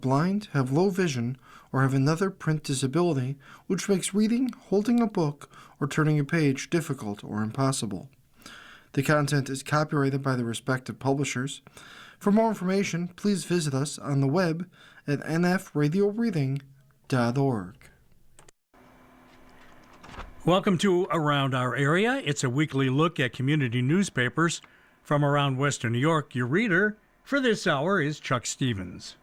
blind, have low vision, or have another print disability which makes reading, holding a book, or turning a page difficult or impossible. The content is copyrighted by the respective publishers. For more information, please visit us on the web at nfradioreading.org. Welcome to Around Our Area. It's a weekly look at community newspapers from around Western New York. Your reader for this hour is Chuck Stevens.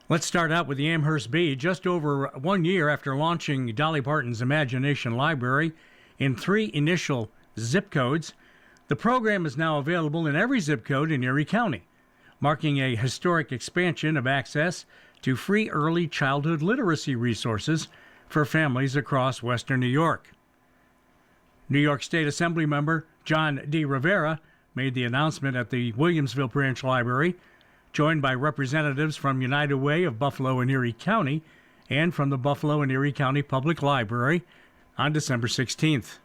Let's start out with the Amherst Bee. Just over 1 year after launching Dolly Parton's Imagination Library in 3 initial zip codes, the program is now available in every zip code in Erie County, marking a historic expansion of access to free early childhood literacy resources for families across Western New York. New York State Assembly member John D. Rivera made the announcement at the Williamsville Branch Library, joined by representatives from United Way of Buffalo and Erie County and from the Buffalo and Erie County Public Library on December 16th.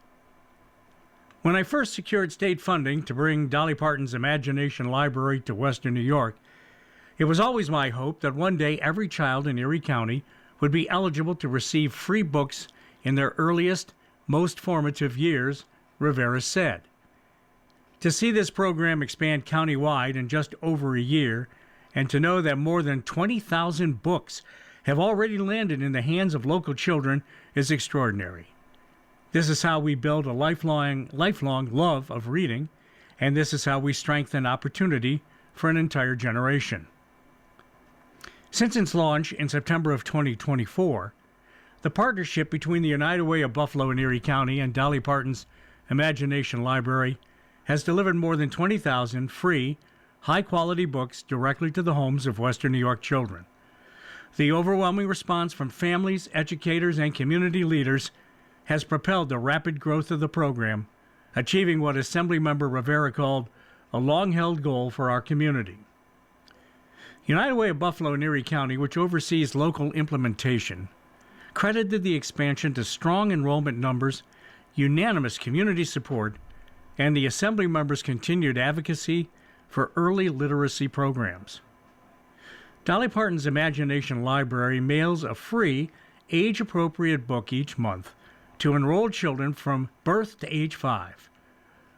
When I first secured state funding to bring Dolly Parton's Imagination Library to Western New York, it was always my hope that one day every child in Erie County would be eligible to receive free books in their earliest, most formative years, Rivera said. To see this program expand countywide in just over a year, and to know that more than 20,000 books have already landed in the hands of local children is extraordinary. This is how we build a lifelong love of reading, and this is how we strengthen opportunity for an entire generation. Since its launch in September of 2024, the partnership between the United Way of Buffalo and Erie County and Dolly Parton's Imagination Library has delivered more than 20,000 free, high-quality books directly to the homes of Western New York children. The overwhelming response from families, educators, and community leaders has propelled the rapid growth of the program, achieving what Assemblymember Rivera called a long-held goal for our community. United Way of Buffalo and Erie County, which oversees local implementation, credited the expansion to strong enrollment numbers, unanimous community support, and the Assembly members' continued advocacy for early literacy programs. Dolly Parton's Imagination Library mails a free, age-appropriate book each month to enrolled children from birth to age 5.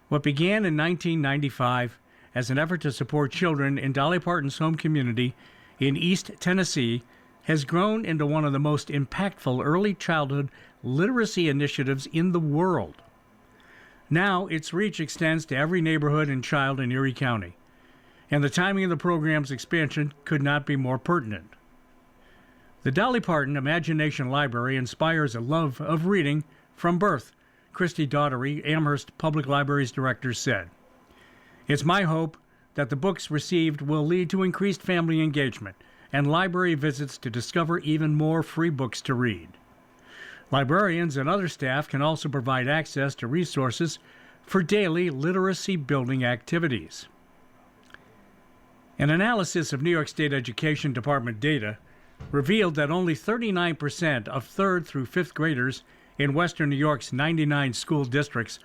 What began in 1995 as an effort to support children in Dolly Parton's home community in East Tennessee has grown into one of the most impactful early childhood literacy initiatives in the world. Now its reach extends to every neighborhood and child in Erie County, and the timing of the program's expansion could not be more pertinent. The Dolly Parton Imagination Library inspires a love of reading from birth, Christy Daughtery, Amherst Public Library's director, said. It's my hope that the books received will lead to increased family engagement and library visits to discover even more free books to read. Librarians and other staff can also provide access to resources for daily literacy-building activities. An analysis of New York State Education Department data revealed that only 39% of 3rd through 5th graders in Western New York's 99 school districts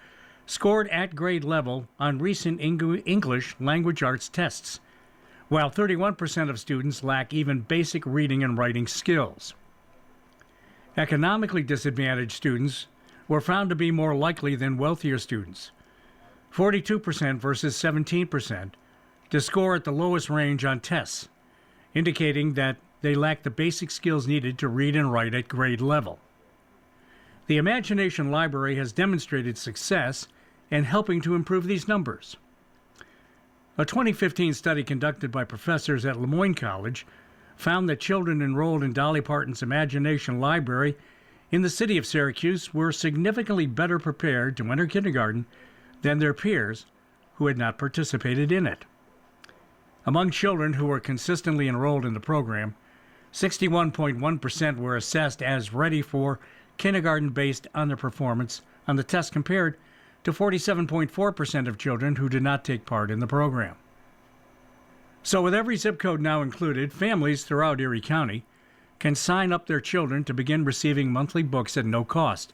scored at grade level on recent English language arts tests, while 31% of students lack even basic reading and writing skills. Economically disadvantaged students were found to be more likely than wealthier students, 42% versus 17%, to score at the lowest range on tests, indicating that they lack the basic skills needed to read and write at grade level. The Imagination Library has demonstrated success in helping to improve these numbers. A 2015 study conducted by professors at Lemoyne College found that children enrolled in Dolly Parton's Imagination Library in the city of Syracuse were significantly better prepared to enter kindergarten than their peers who had not participated in it. Among children who were consistently enrolled in the program, 61.1% were assessed as ready for kindergarten based on their performance on the test, compared to 47.4% of children who did not take part in the program. So with every zip code now included, families throughout Erie County can sign up their children to begin receiving monthly books at no cost,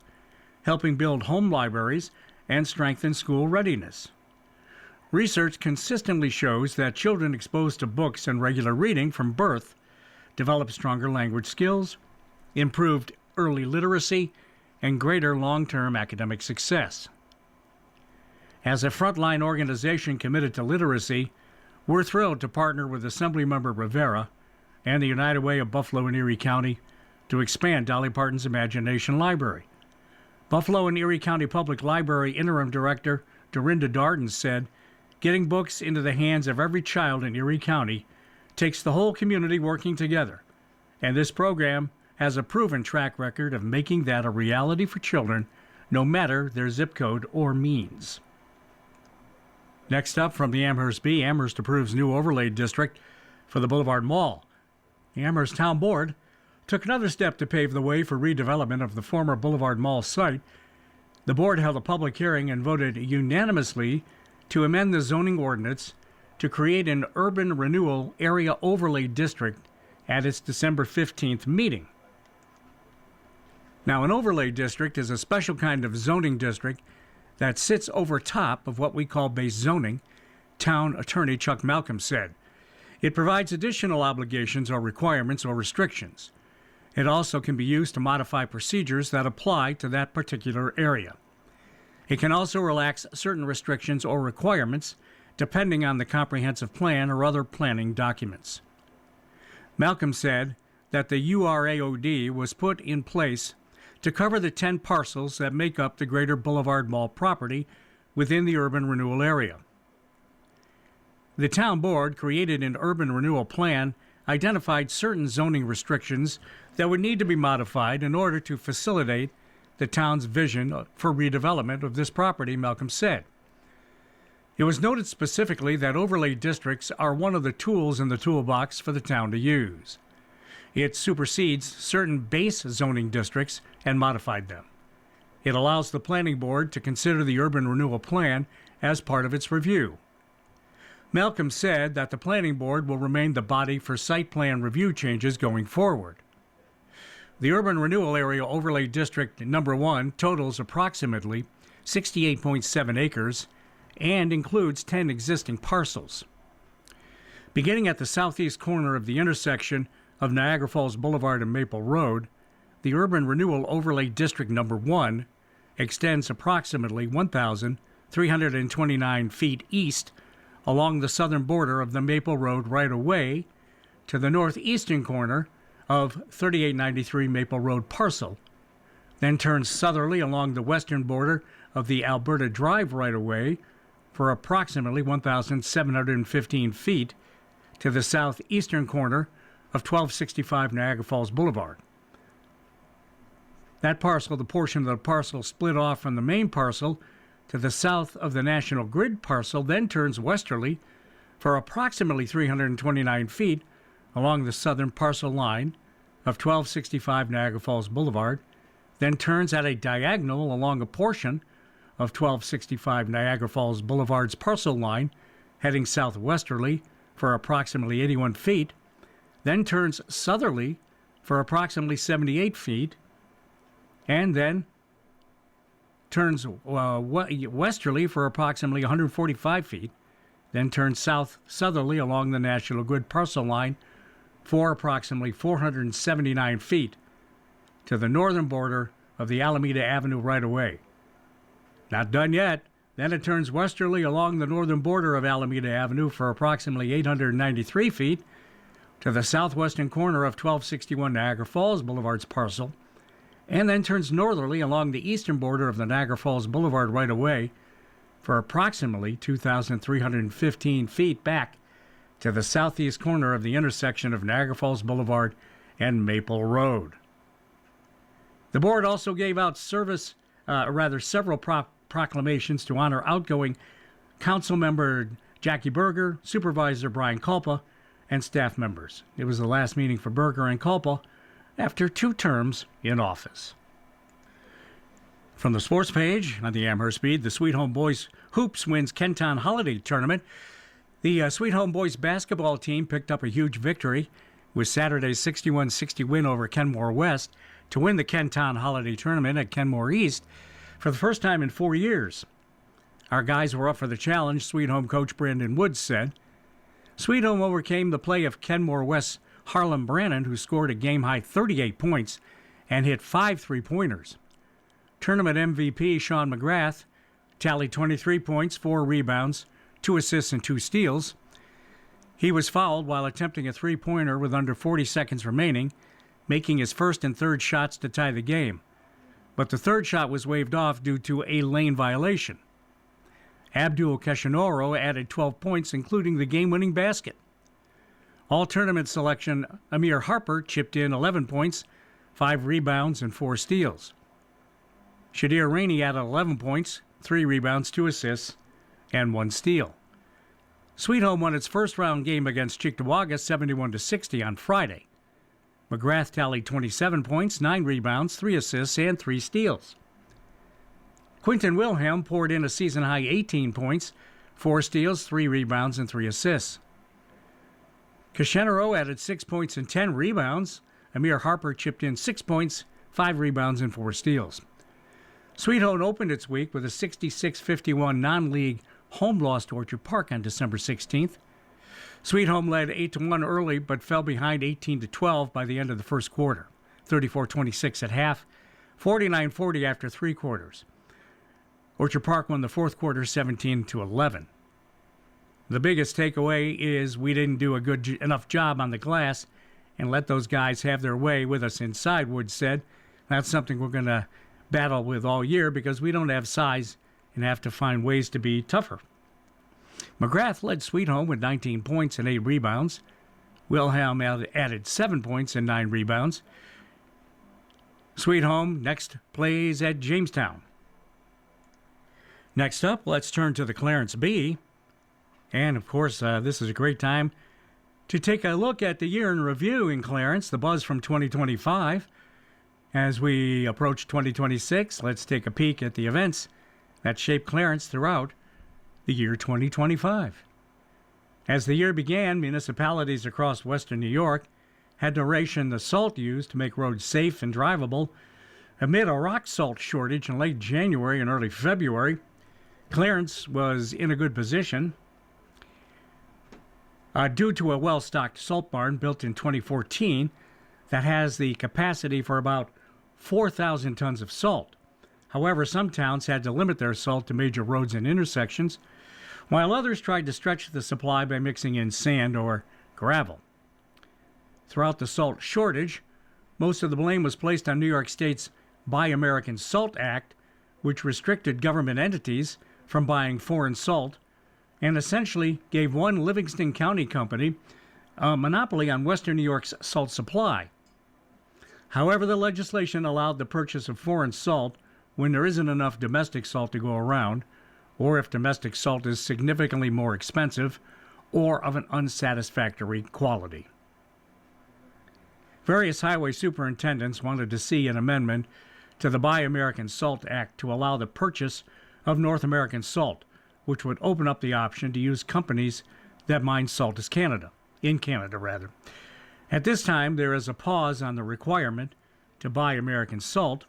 helping build home libraries and strengthen school readiness. Research consistently shows that children exposed to books and regular reading from birth develop stronger language skills, improved early literacy, and greater long-term academic success. As a frontline organization committed to literacy, we're thrilled to partner with Assemblymember Rivera and the United Way of Buffalo and Erie County to expand Dolly Parton's Imagination Library. Buffalo and Erie County Public Library Interim Director Dorinda Darden said, "Getting books into the hands of every child in Erie County takes the whole community working together, and this program has a proven track record of making that a reality for children, no matter their zip code or means." Next up from the Amherst Bee, Amherst approves new overlay district for the Boulevard Mall. The Amherst Town Board took another step to pave the way for redevelopment of the former Boulevard Mall site. The board held a public hearing and voted unanimously to amend the zoning ordinance to create an urban renewal area overlay district at its December 15th meeting. Now, an overlay district is a special kind of zoning district that sits over top of what we call base zoning, Town Attorney Chuck Malcolm said. It provides additional obligations or requirements or restrictions. It also can be used to modify procedures that apply to that particular area. It can also relax certain restrictions or requirements depending on the comprehensive plan or other planning documents. Malcolm said that the URAOD was put in place to cover the 10 parcels that make up the Greater Boulevard Mall property within the urban renewal area. The town board created an urban renewal plan, identified certain zoning restrictions that would need to be modified in order to facilitate the town's vision for redevelopment of this property, Malcolm said. It was noted specifically that overlay districts are one of the tools in the toolbox for the town to use. It supersedes certain base zoning districts and modified them. It allows the planning board to consider the urban renewal plan as part of its review. Malcolm said that the planning board will remain the body for site plan review changes going forward. The Urban Renewal Area Overlay District Number 1 totals approximately 68.7 acres and includes 10 existing parcels. Beginning at the southeast corner of the intersection of Niagara Falls Boulevard and Maple Road, the Urban Renewal Overlay District Number 1 extends approximately 1,329 feet east along the southern border of the Maple Road right-of-way to the northeastern corner of 3893 Maple Road parcel, then turns southerly along the western border of the Alberta Drive right-of-way for approximately 1,715 feet to the southeastern corner of 1265 Niagara Falls Boulevard. That parcel, the portion of the parcel split off from the main parcel to the south of the National Grid parcel, then turns westerly for approximately 329 feet along the southern parcel line of 1265 Niagara Falls Boulevard, then turns at a diagonal along a portion of 1265 Niagara Falls Boulevard's parcel line, heading southwesterly for approximately 81 feet, then turns southerly for approximately 78 feet, and then turns westerly for approximately 145 feet, then turns south-southerly along the National Grid parcel line for approximately 479 feet to the northern border of the Alameda Avenue right-of-way. Not done yet. Then it turns westerly along the northern border of Alameda Avenue for approximately 893 feet to the southwestern corner of 1261 Niagara Falls Boulevard's parcel, and then turns northerly along the eastern border of the Niagara Falls Boulevard right-of-way for approximately 2,315 feet back to the southeast corner of the intersection of Niagara Falls Boulevard and Maple Road. The board also gave out several proclamations to honor outgoing council member Jackie Berger, Supervisor Brian Culpa, and staff members. It was the last meeting for Berger and Culpa after 2 terms in office. From the sports page on the Amherst Bee, the Sweet Home Boys Hoops wins Kenton Holiday Tournament. The Sweet Home Boys basketball team picked up a huge victory with Saturday's 61-60 win over Kenmore West to win the Kenton Holiday Tournament at Kenmore East for the first time in 4 years. Our guys were up for the challenge, Sweet Home coach Brandon Woods said. Sweet Home overcame the play of Kenmore West's Harlem Brannon, who scored a game-high 38 points and hit 5 three-pointers. Tournament MVP Sean McGrath tallied 23 points, 4 rebounds, 2 assists, and 2 steals. He was fouled while attempting a three-pointer with under 40 seconds remaining, making his first and third shots to tie the game. But the third shot was waved off due to a lane violation. Abdul Keshanoro added 12 points, including the game-winning basket. All-tournament selection Amir Harper chipped in 11 points, 5 rebounds, and 4 steals. Shadir Rainey added 11 points, 3 rebounds, 2 assists, and 1 steal. Sweet Home won its first-round game against Cheektowaga 71-60 on Friday. McGrath tallied 27 points, 9 rebounds, 3 assists, and 3 steals. Quinton Wilhelm poured in a season-high 18 points, 4 steals, 3 rebounds, and 3 assists. Keshenero added 6 points and 10 rebounds. Amir Harper chipped in 6 points, 5 rebounds, and 4 steals. Sweet Home opened its week with a 66-51 non-league home loss to Orchard Park on December 16th. Sweet Home led 8-1 early, but fell behind 18-12 by the end of the first quarter, 34-26 at half, 49-40 after 3 quarters. Orchard Park won the fourth quarter 17-11. The biggest takeaway is we didn't do a good enough job on the glass and let those guys have their way with us inside, Woods said. That's something we're going to battle with all year because we don't have size and have to find ways to be tougher. McGrath led Sweet Home with 19 points and 8 rebounds. Wilhelm added 7 points and 9 rebounds. Sweet Home next plays at Jamestown. Next up, let's turn to the Clarence Bee. And, of course, this is a great time to take a look at the year in review in Clarence, the buzz from 2025. As we approach 2026, let's take a peek at the events that shaped Clarence throughout the year 2025. As the year began, municipalities across western New York had to ration the salt used to make roads safe and drivable. Amid a rock salt shortage in late January and early February, Clarence was in a good position. Due to a well-stocked salt barn built in 2014 that has the capacity for about 4,000 tons of salt. However, some towns had to limit their salt to major roads and intersections, while others tried to stretch the supply by mixing in sand or gravel. Throughout the salt shortage, most of the blame was placed on New York State's Buy American Salt Act, which restricted government entities from buying foreign salt and essentially gave one Livingston County company a monopoly on western New York's salt supply. However, the legislation allowed the purchase of foreign salt when there isn't enough domestic salt to go around, or if domestic salt is significantly more expensive or of an unsatisfactory quality. Various highway superintendents wanted to see an amendment to the Buy American Salt Act to allow the purchase of North American salt, which would open up the option to use companies that mine salt in Canada. At this time, there is a pause on the requirement to buy American salt,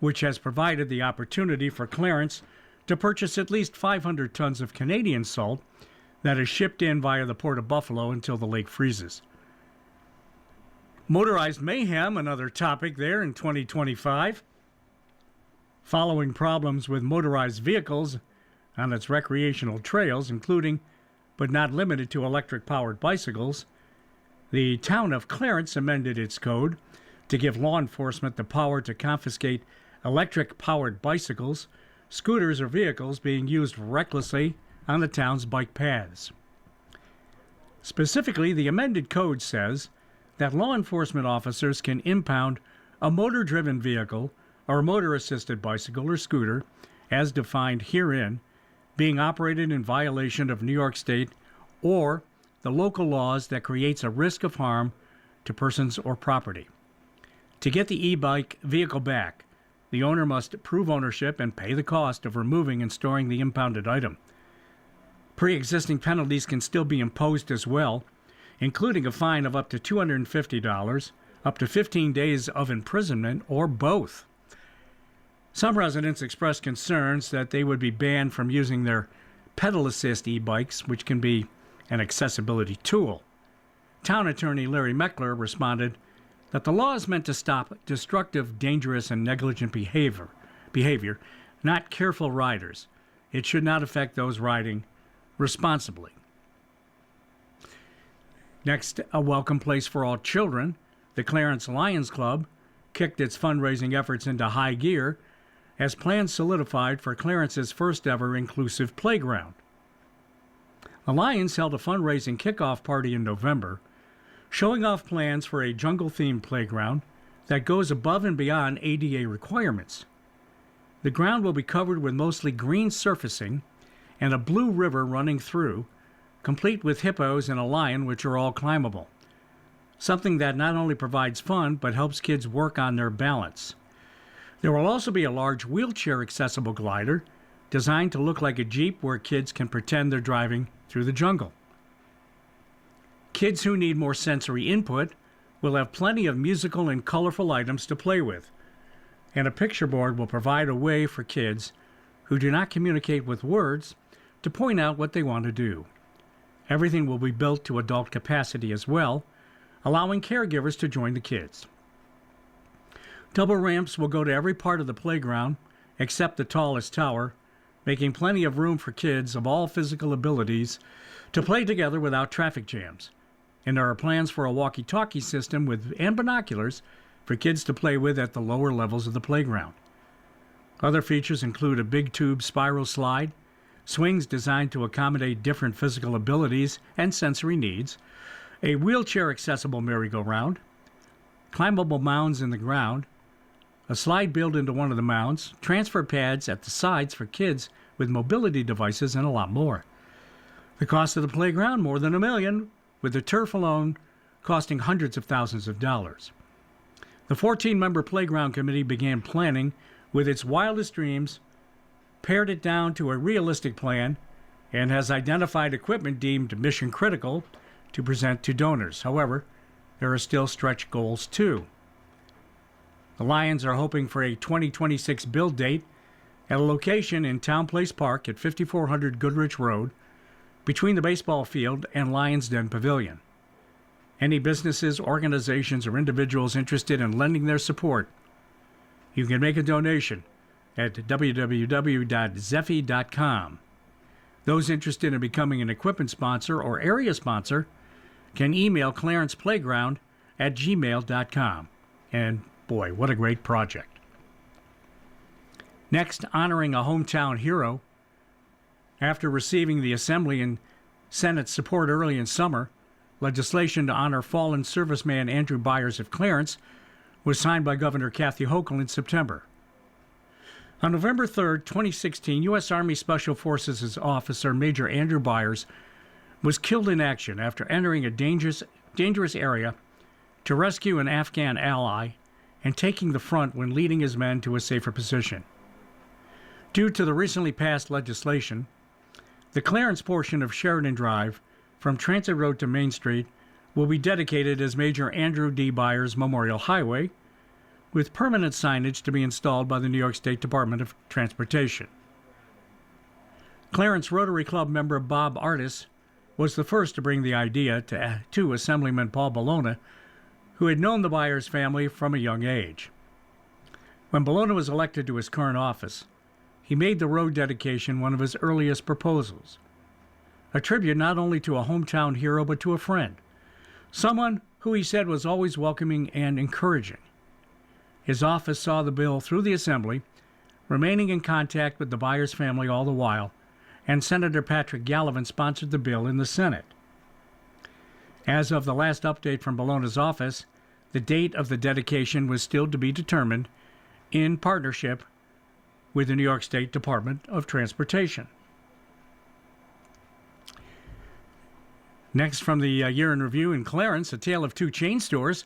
which has provided the opportunity for Clarence to purchase at least 500 tons of Canadian salt that is shipped in via the Port of Buffalo until the lake freezes. Motorized mayhem, another topic there in 2025. Following problems with motorized vehicles on its recreational trails, including but not limited to electric-powered bicycles, the town of Clarence amended its code to give law enforcement the power to confiscate electric-powered bicycles, scooters, or vehicles being used recklessly on the town's bike paths. Specifically, the amended code says that law enforcement officers can impound a motor-driven vehicle or motor-assisted bicycle or scooter, as defined herein, being operated in violation of New York State or the local laws that creates a risk of harm to persons or property. To get the e-bike vehicle back, the owner must prove ownership and pay the cost of removing and storing the impounded item. Pre-existing penalties can still be imposed as well, including a fine of up to $250, up to 15 days of imprisonment, or both. Some residents expressed concerns that they would be banned from using their pedal assist e-bikes, which can be an accessibility tool. Town attorney Larry Meckler responded that the law is meant to stop destructive, dangerous, and negligent behavior, not careful riders. It should not affect those riding responsibly. Next, a welcome place for all children. The Clarence Lions Club kicked its fundraising efforts into high gear as plans solidified for Clarence's first ever inclusive playground. The Lions held a fundraising kickoff party in November, showing off plans for a jungle-themed playground that goes above and beyond ADA requirements. The ground will be covered with mostly green surfacing and a blue river running through, complete with hippos and a lion, which are all climbable. Something that not only provides fun, but helps kids work on their balance. There will also be a large wheelchair-accessible glider designed to look like a Jeep where kids can pretend they're driving through the jungle. Kids who need more sensory input will have plenty of musical and colorful items to play with, and a picture board will provide a way for kids who do not communicate with words to point out what they want to do. Everything will be built to adult capacity as well, allowing caregivers to join the kids. Double ramps will go to every part of the playground except the tallest tower, making plenty of room for kids of all physical abilities to play together without traffic jams. And there are plans for a walkie-talkie system and binoculars for kids to play with at the lower levels of the playground. Other features include a big tube spiral slide, swings designed to accommodate different physical abilities and sensory needs, a wheelchair-accessible merry-go-round, climbable mounds in the ground, a slide built into one of the mounds, transfer pads at the sides for kids with mobility devices, and a lot more. The cost of the playground, more than $1 million, with the turf alone costing hundreds of thousands of dollars. The 14-member playground committee began planning with its wildest dreams, pared it down to a realistic plan, and has identified equipment deemed mission critical to present to donors. However, there are still stretch goals too. The Lions are hoping for a 2026 build date at a location in Town Place Park at 5400 Goodrich Road, between the baseball field and Lions Den Pavilion. Any businesses, organizations, or individuals interested in lending their support, you can make a donation at www.zeffy.com. Those interested in becoming an equipment sponsor or area sponsor can email clarenceplayground@gmail.com. And boy, what a great project. Next, honoring a hometown hero. After receiving the Assembly and Senate support early in summer, legislation to honor fallen serviceman Andrew Byers of Clarence was signed by Governor Kathy Hochul in September. On November 3, 2016, U.S. Army Special Forces officer Major Andrew Byers was killed in action after entering a dangerous area to rescue an Afghan ally and taking the front when leading his men to a safer position. Due to the recently passed legislation, the Clarence portion of Sheridan Drive, from Transit Road to Main Street, will be dedicated as Major Andrew D. Byers Memorial Highway, with permanent signage to be installed by the New York State Department of Transportation. Clarence Rotary Club member Bob Artis was the first to bring the idea to Assemblyman Paul Bologna, who had known the Byers family from a young age. When Bologna was elected to his current office, he made the road dedication one of his earliest proposals, a tribute not only to a hometown hero but to a friend, someone who he said was always welcoming and encouraging. His office saw the bill through the Assembly, remaining in contact with the Byers family all the while, and Senator Patrick Gallivan sponsored the bill in the Senate. As of the last update from Bologna's office, the date of the dedication was still to be determined in partnership with the New York State Department of Transportation. Next, from the Year in Review in Clarence, a tale of two chain stores.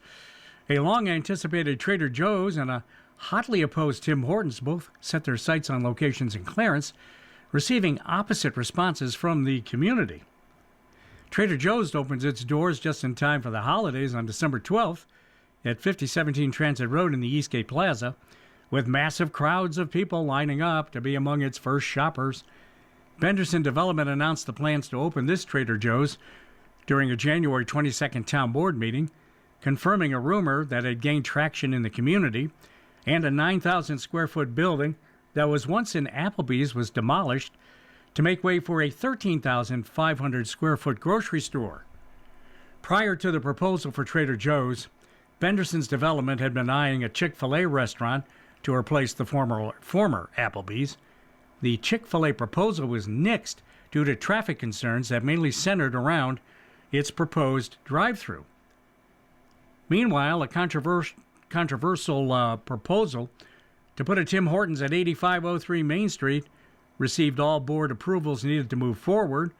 A long-anticipated Trader Joe's and a hotly opposed Tim Hortons both set their sights on locations in Clarence, receiving opposite responses from the community. Trader Joe's opens its doors just in time for the holidays on December 12th at 5017 Transit Road in the Eastgate Plaza, with massive crowds of people lining up to be among its first shoppers. Benderson Development announced the plans to open this Trader Joe's during a January 22nd town board meeting, confirming a rumor that had gained traction in the community, and a 9,000 square foot building that was once in Applebee's was demolished to make way for a 13,500 square foot grocery store. Prior to the proposal for Trader Joe's, Benderson's Development had been eyeing a Chick-fil-A restaurant to replace the former Applebee's. The Chick-fil-A proposal was nixed due to traffic concerns that mainly centered around its proposed drive-through. Meanwhile, a controversial proposal to put a Tim Hortons at 8503 Main Street received all board approvals needed to move forward,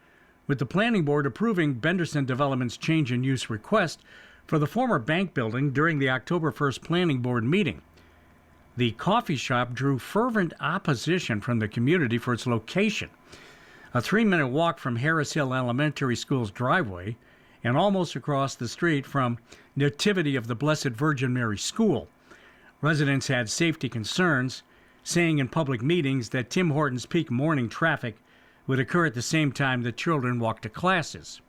with the planning board approving Benderson Development's change in use request for the former bank building during the October 1st planning board meeting. The coffee shop drew fervent opposition from the community for its location, a 3-minute walk from Harris Hill Elementary School's driveway and almost across the street from Nativity of the Blessed Virgin Mary School. Residents had safety concerns, saying in public meetings that Tim Hortons' peak morning traffic would occur at the same time that children walked to classes.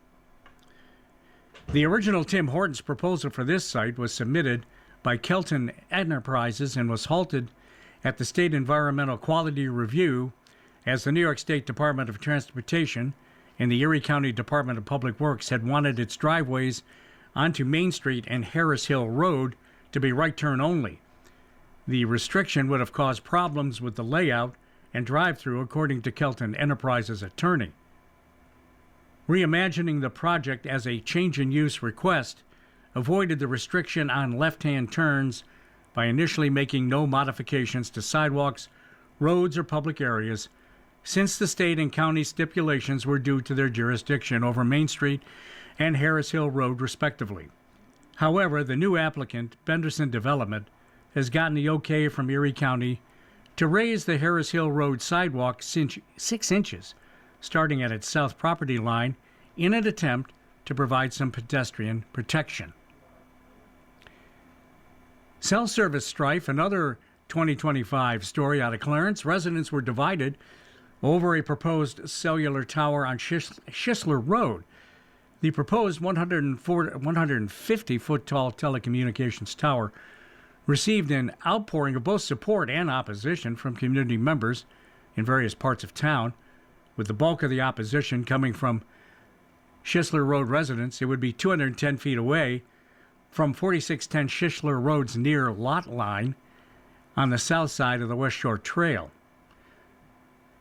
The original Tim Hortons proposal for this site was submitted by Kelton Enterprises and was halted at the State Environmental Quality Review as the New York State Department of Transportation and the Erie County Department of Public Works had wanted its driveways onto Main Street and Harris Hill Road to be right turn only. The restriction would have caused problems with the layout and drive-through, according to Kelton Enterprises' attorney. Reimagining the project as a change-in-use request avoided the restriction on left-hand turns by initially making no modifications to sidewalks, roads, or public areas, since the state and county stipulations were due to their jurisdiction over Main Street and Harris Hill Road, respectively. However, the new applicant, Benderson Development, has gotten the okay from Erie County to raise the Harris Hill Road sidewalk 6 inches, starting at its south property line, in an attempt to provide some pedestrian protection. Cell service strife, another 2025 story out of Clarence. Residents were divided over a proposed cellular tower on Schisler Road. The proposed 150-foot tall telecommunications tower received an outpouring of both support and opposition from community members in various parts of town, with the bulk of the opposition coming from Schisler Road residents. It would be 210 feet away from 4610 Schisler Road's near lot line on the south side of the West Shore Trail.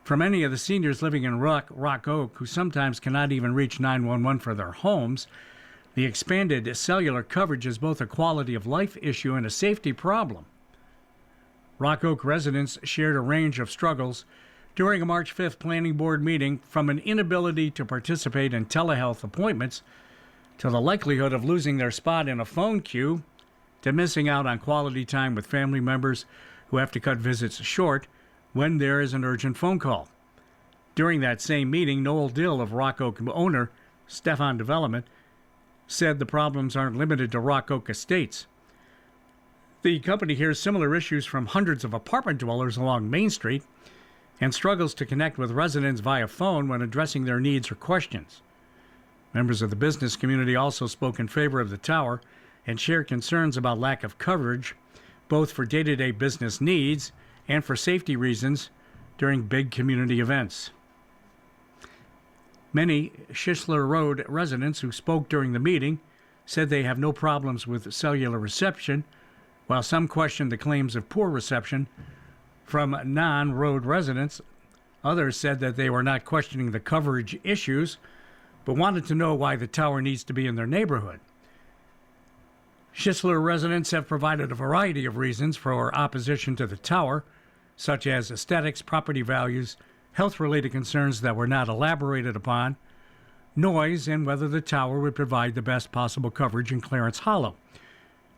For many of the seniors living in Rock Oak, who sometimes cannot even reach 911 for their homes, the expanded cellular coverage is both a quality of life issue and a safety problem. Rock Oak residents shared a range of struggles during a March 5th planning board meeting, from an inability to participate in telehealth appointments to the likelihood of losing their spot in a phone queue to missing out on quality time with family members who have to cut visits short when there is an urgent phone call. During that same meeting, Noel Dill of Rock Oak owner Stefan Development said the problems aren't limited to Rock Oak Estates. The company hears similar issues from hundreds of apartment dwellers along Main Street and struggles to connect with residents via phone when addressing their needs or questions. Members of the business community also spoke in favor of the tower and shared concerns about lack of coverage, both for day-to-day business needs and for safety reasons during big community events. Many Schisler Road residents who spoke during the meeting said they have no problems with cellular reception, while some questioned the claims of poor reception from non-road residents. Others said that they were not questioning the coverage issues, but wanted to know why the tower needs to be in their neighborhood. Schisler residents have provided a variety of reasons for opposition to the tower, such as aesthetics, property values, health-related concerns that were not elaborated upon, noise, and whether the tower would provide the best possible coverage in Clarence Hollow.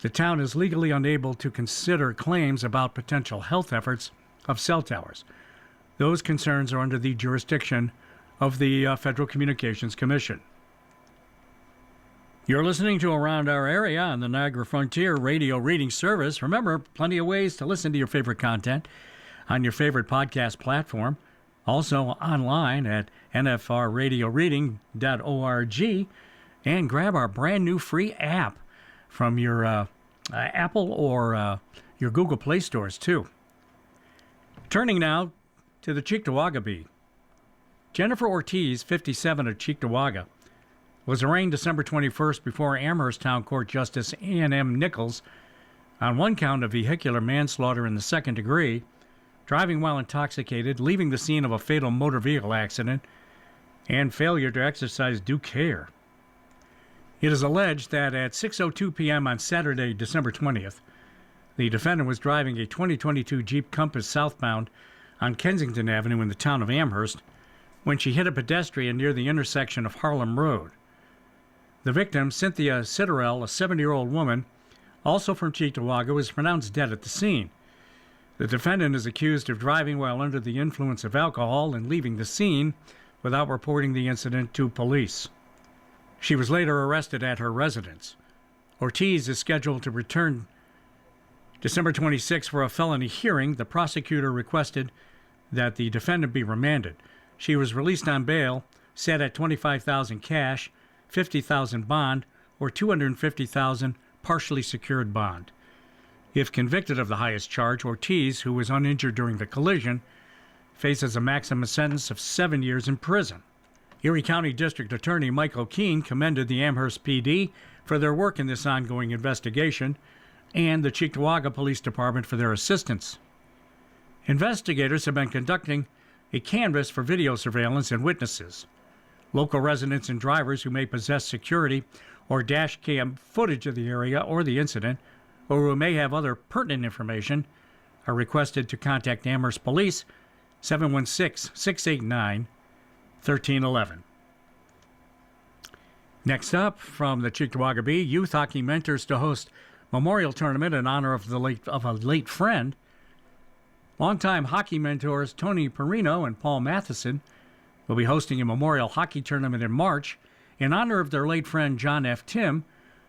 The town is legally unable to consider claims about potential health efforts of cell towers. Those concerns are under the jurisdiction of the Federal Communications Commission. You're listening to Around Our Area on the Niagara Frontier Radio Reading Service. Remember, plenty of ways to listen to your favorite content on your favorite podcast platform. Also online at nfrradioreading.org, and grab our brand new free app from your Apple or your Google Play stores too. Turning now to the Cheektowaga Bee. Jennifer Ortiz, 57, of Cheektowaga, was arraigned December 21st before Amherst Town Court Justice A&M Nichols on one count of vehicular manslaughter in the second degree, driving while intoxicated, leaving the scene of a fatal motor vehicle accident, and failure to exercise due care. It is alleged that at 6:02 p.m. on Saturday, December 20th, the defendant was driving a 2022 Jeep Compass southbound on Kensington Avenue in the town of Amherst when she hit a pedestrian near the intersection of Harlem Road. The victim, Cynthia Sitterell, a 70-year-old woman, also from Cheektowaga, was pronounced dead at the scene. The defendant is accused of driving while under the influence of alcohol and leaving the scene without reporting the incident to police. She was later arrested at her residence. Ortiz is scheduled to return December 26 for a felony hearing. The prosecutor requested that the defendant be remanded. She was released on bail, set at $25,000 cash, $50,000 bond, or $250,000 partially secured bond. If convicted of the highest charge, Ortiz, who was uninjured during the collision, faces a maximum sentence of 7 years in prison. Erie County District Attorney Michael Keene commended the Amherst PD for their work in this ongoing investigation and the Cheektowaga Police Department for their assistance. Investigators have been conducting a canvass for video surveillance and witnesses. Local residents and drivers who may possess security or dash cam footage of the area or the incident, or who may have other pertinent information, are requested to contact Amherst Police 716-689-1311. Next up, from the Cheektowaga Bee, youth hockey mentors to host memorial tournament in honor of a late friend. Longtime hockey mentors Tony Perino and Paul Matheson will be hosting a memorial hockey tournament in March in honor of their late friend John F. Tim,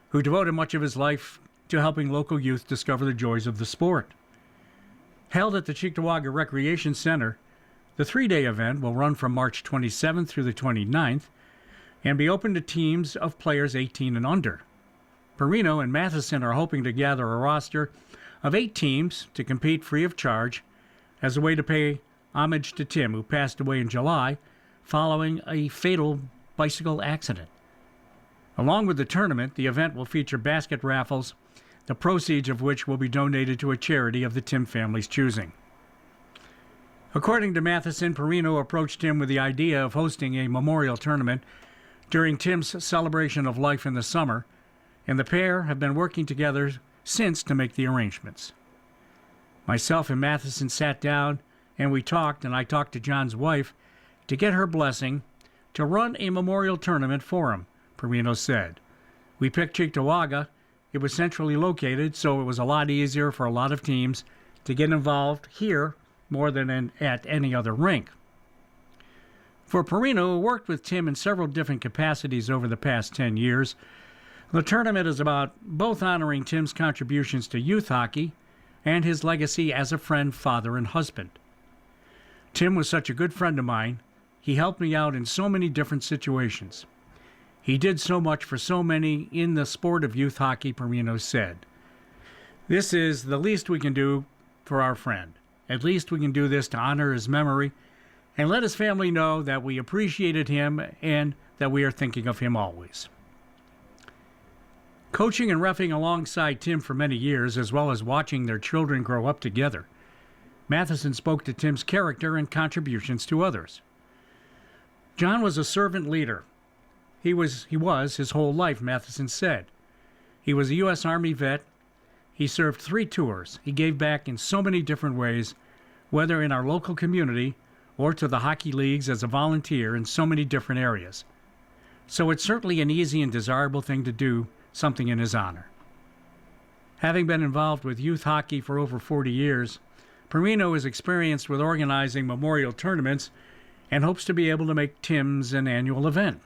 who devoted much of his life to helping local youth discover the joys of the sport. Held at the Cheektowaga Recreation Center, the three-day event will run from March 27th through the 29th and be open to teams of players 18 and under. Perino and Matheson are hoping to gather a roster of 8 teams to compete free of charge as a way to pay homage to Tim, who passed away in July following a fatal bicycle accident. Along with the tournament, the event will feature basket raffles, the proceeds of which will be donated to a charity of the Tim family's choosing. According to Matheson, Perino approached Tim with the idea of hosting a memorial tournament during Tim's celebration of life in the summer, and the pair have been working together since to make the arrangements. Myself and Matheson sat down and we talked, and I talked to John's wife to get her blessing to run a memorial tournament for him, Perino said. We picked Cheektowaga. It was centrally located, so it was a lot easier for a lot of teams to get involved here more than at any other rink. For Perino, who worked with Tim in several different capacities over the past 10 years, the tournament is about both honoring Tim's contributions to youth hockey and his legacy as a friend, father, and husband. Tim was such a good friend of mine. He helped me out in so many different situations. He did so much for so many in the sport of youth hockey, Perino said. This is the least we can do for our friend. At least we can do this to honor his memory and let his family know that we appreciated him and that we are thinking of him always. Coaching and reffing alongside Tim for many years, as well as watching their children grow up together, Matheson spoke to Tim's character and contributions to others. John was a servant leader. He was his whole life, Matheson said. He was a U.S. Army vet. He served 3 tours. He gave back in so many different ways, whether in our local community or to the hockey leagues as a volunteer in so many different areas. So it's certainly an easy and desirable thing to do something in his honor. Having been involved with youth hockey for over 40 years, Perino is experienced with organizing memorial tournaments and hopes to be able to make Tim's an annual event.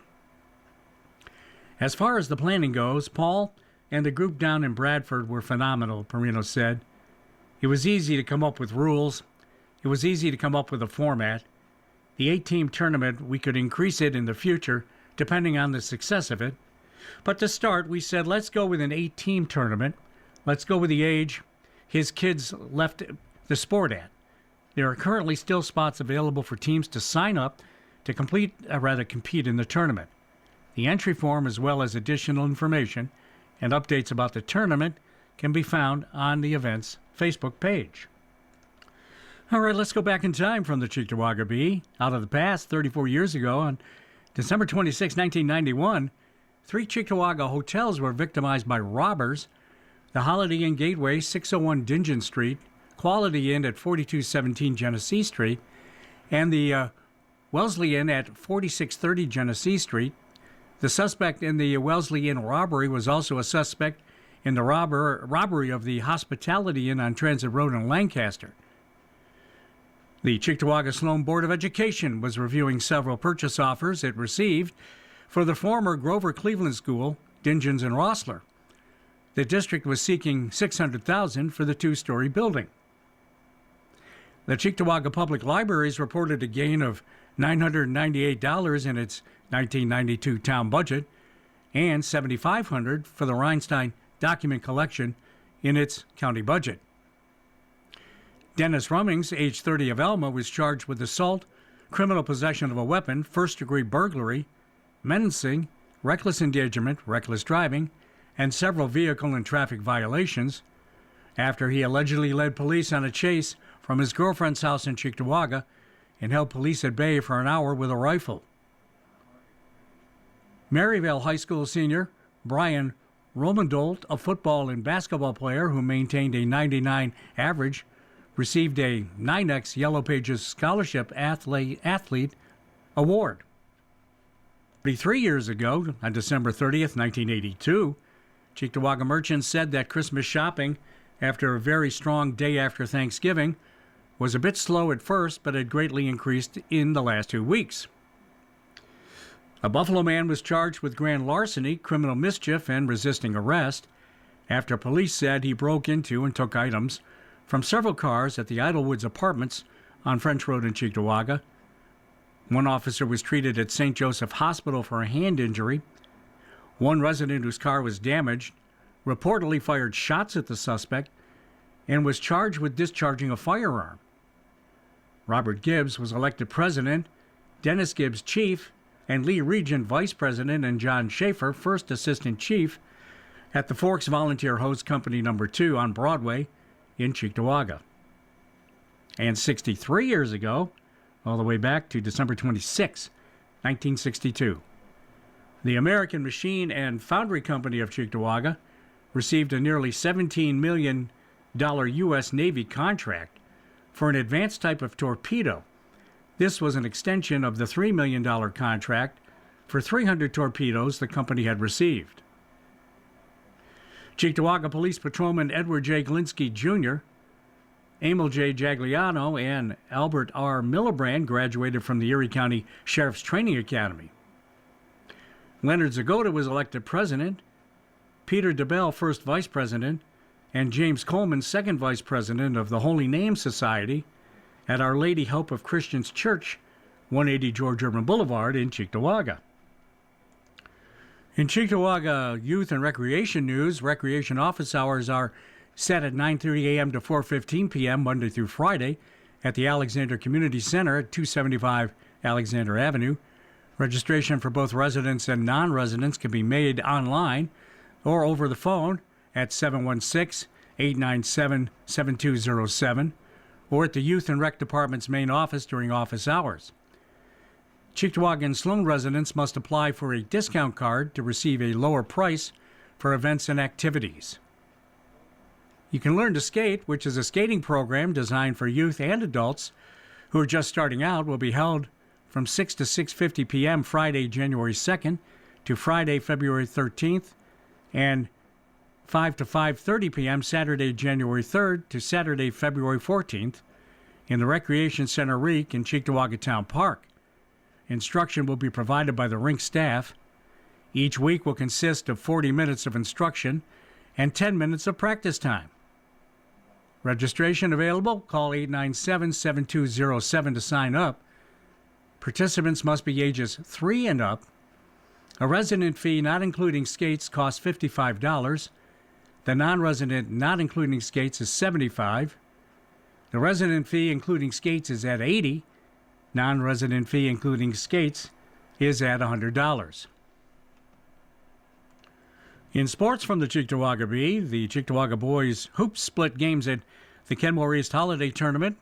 As far as the planning goes, Paul and the group down in Bradford were phenomenal, Perino said. It was easy to come up with rules. It was easy to come up with a format. The 8-team tournament, we could increase it in the future, depending on the success of it. But to start, we said, let's go with an 8-team tournament. Let's go with the age his kids left the sport at. There are currently still spots available for teams to sign up to compete in the tournament. The entry form, as well as additional information and updates about the tournament, can be found on the event's Facebook page. All right, let's go back in time from the Cheektowaga Bee. Out of the past, 34 years ago, on December 26, 1991, 3 Cheektowaga hotels were victimized by robbers. The Holiday Inn Gateway, 601 Dingeon Street, Quality Inn at 4217 Genesee Street, and the Wellesley Inn at 4630 Genesee Street. The suspect in the Wellesley Inn robbery was also a suspect in the robbery of the Hospitality Inn on Transit Road in Lancaster. The Cheektowaga Sloan Board of Education was reviewing several purchase offers it received for the former Grover Cleveland School, Dingens and Rossler. The district was seeking $600,000 for the 2-story building. The Cheektowaga Public Libraries reported a gain of $998 in its 1992 town budget and $7,500 for the Rhinestein document collection in its county budget. Dennis Rummings, age 30 of Elma, was charged with assault, criminal possession of a weapon, first-degree burglary, menacing, reckless endangerment, reckless driving, and several vehicle and traffic violations after he allegedly led police on a chase from his girlfriend's house in Cheektowaga and held police at bay for an hour with a rifle. Maryvale High School senior Brian Romandolt, a football and basketball player who maintained a 99 average, received a 9X Yellow Pages Scholarship Athlete Award. 33 years ago, on December 30th, 1982, Cheektowaga merchants said that Christmas shopping, after a very strong day after Thanksgiving, was a bit slow at first, but had greatly increased in the last 2 weeks. A Buffalo man was charged with grand larceny, criminal mischief, and resisting arrest after police said he broke into and took items from several cars at the Idlewoods Apartments on French Road in Cheektowaga. One officer was treated at St. Joseph Hospital for a hand injury. One resident whose car was damaged reportedly fired shots at the suspect and was charged with discharging a firearm. Robert Gibbs was elected president, Dennis Gibbs chief, and Lee Regent vice president, and John Schaefer first assistant chief at the Forks Volunteer Hose Company No. 2 on Broadway in Cheektowaga. And 63 years ago, all the way back to December 26, 1962, the American Machine and Foundry Company of Cheektowaga received a nearly $17 million U.S. Navy contract for an advanced type of torpedo. This was an extension of the $3 million contract for 300 torpedoes the company had received. Cheektowaga Police Patrolman Edward J. Glinsky Jr., Emil J. Jagliano, and Albert R. Millibrand graduated from the Erie County Sheriff's Training Academy. Leonard Zagota was elected president, Peter DeBell first vice president, and James Coleman second vice president of the Holy Name Society at Our Lady Hope of Christians Church, 180 George Urban Boulevard in Cheektowaga. In Cheektowaga Youth and Recreation news, recreation office hours are set at 9:30 a.m. to 4:15 p.m. Monday through Friday at the Alexander Community Center at 275 Alexander Avenue. Registration for both residents and non-residents can be made online or over the phone at 716-897-7207 or at the Youth and Rec Department's main office during office hours. Cheektowaga and Sloan residents must apply for a discount card to receive a lower price for events and activities. You can learn to skate, which is a skating program designed for youth and adults who are just starting out, will be held from 6 to 6:50 p.m. Friday, January 2nd to Friday, February 13th, and 5 to 5:30 p.m. Saturday, January 3rd to Saturday, February 14th in the Recreation Center Rink in Cheektowaga Town Park. Instruction will be provided by the rink staff. Each week will consist of 40 minutes of instruction and 10 minutes of practice time. Registration available. Call 897-7207 to sign up. Participants must be ages 3 and up. A resident fee not including skates costs $55. The non-resident not including skates is $75. The resident fee including skates is at $80. Non-resident fee including skates is at $100. In sports from the Cheektowaga Bee, the Cheektowaga boys hoops split games at the Kenmore East Holiday Tournament.